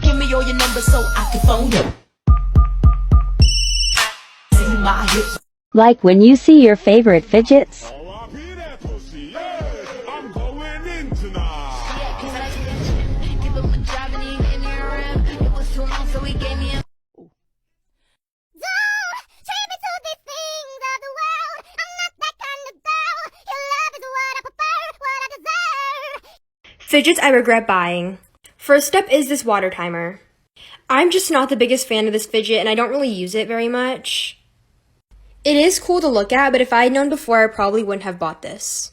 Give me all your numbers so I can phone you. See my hips. Like when you see your favorite fidgets. Fidgets I regret buying. First step is this water timer. I'm just not the biggest fan of this fidget and I don't really use it very much. It is cool to look at, but if I had known before, I probably wouldn't have bought this.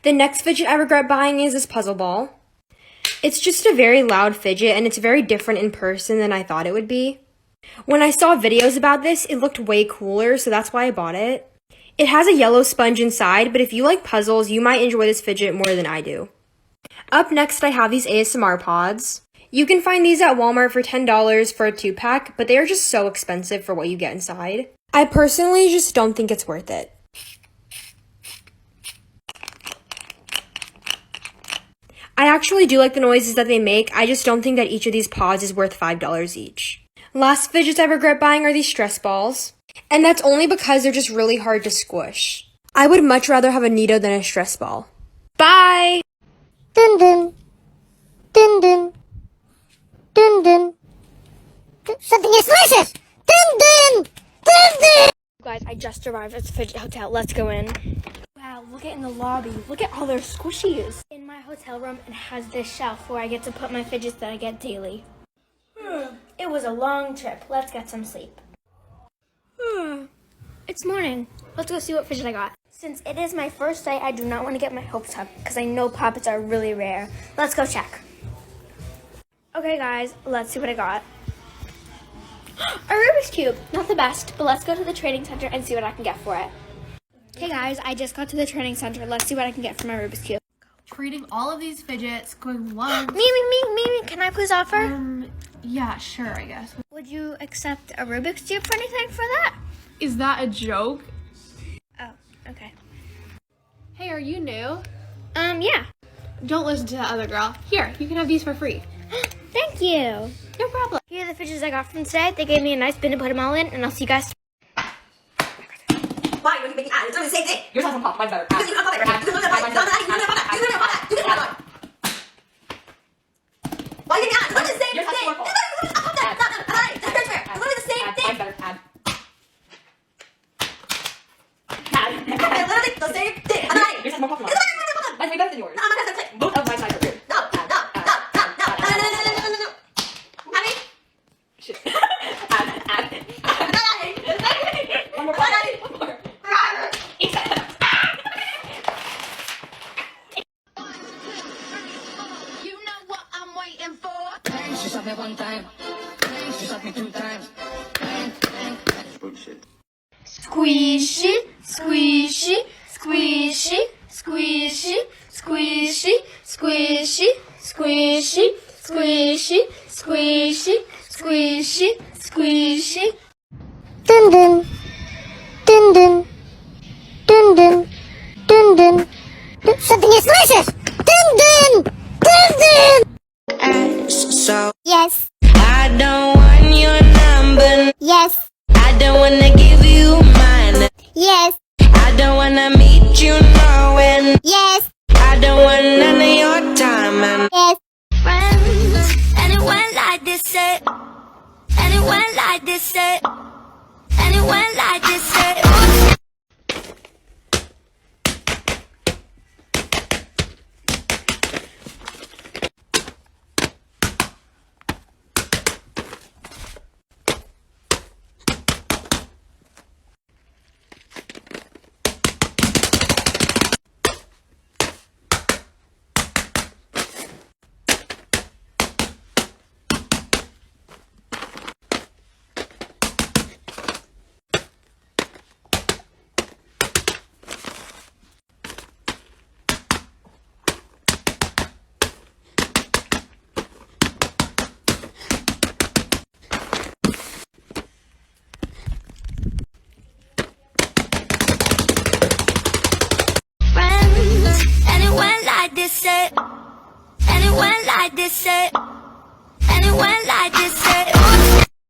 The next fidget I regret buying is this puzzle ball. It's just a very loud fidget and it's very different in person than I thought it would be. When I saw videos about this, it looked way cooler, so that's why I bought it. It has a yellow sponge inside, but if you like puzzles, you might enjoy this fidget more than I do. Up next, I have these ASMR pods. You can find these at Walmart for $10 for a 2-pack, but they are just so expensive for what you get inside. I personally just don't think it's worth it. I actually do like the noises that they make, I just don't think that each of these pods is worth $5 each. Last fidgets I regret buying are these stress balls, and that's only because they're just really hard to squish. I would much rather have a Neato than a stress ball. Bye! Dun dun. Dun dun. Dun dun. Something is delicious! Dun dun! Dun dun! Guys, I just arrived at the Fidget Hotel. Let's go in. Wow, look at in the lobby. Look at all their squishies. In my hotel room, it has this shelf where I get to put my fidgets that I get daily. It was a long trip. Let's get some sleep. It's morning. Let's go see what fidget I got. Since it is my first day, I do not want to get my hopes up because I know poppets are really rare. Let's go check. Okay guys, let's see what I got. A Rubik's Cube. Not the best, but let's go to the trading center and see what I can get for it. Okay guys, I just got to the trading center. Let's see what I can get for my Rubik's Cube. Trading all of these fidgets, going once. Me, can I please offer? Yeah, sure, I guess. Would you accept a Rubik's Cube for anything for that? Is that a joke? Oh, okay. Hey, are you new? Yeah. Don't listen to that other girl. Here, you can have these for free. Thank you. No problem. Here are the fidgets I got from today. They gave me a nice bin to put them all in, and I'll see you guys. Why are you making ads? It's doing the same thing. Yours has one pop, mine's better. Because you can't pop it. You can pop it. You can pop it. Why are you making ads? It's literally the same thing. Yours has more pop. It's literally the same thing. Mine's better. Ad. It's literally the same thing. Yours has more pop. Mine's way better than yours. Both of my sides are good. No. Honey? Shit. Ad. One more pop. One more. You know what I'm waiting for. She shot me one time. She shot me 2 times. Squishy, squishy, squishy, squishy, squishy, squishy, squishy, squishy, squishy, squishy, squishy. Dun dun. Dun dun. Dun dun. Dun dun. Something is delicious! Dun dun! Dun dun! So Yes. I don't want your number. Yes. I don't wanna give you mine. Yes. I don't wanna meet you nowhere. Yes. I don't want none of your time. And Yes. Friends, anyone like this say, anyone like this say, anyone like this say.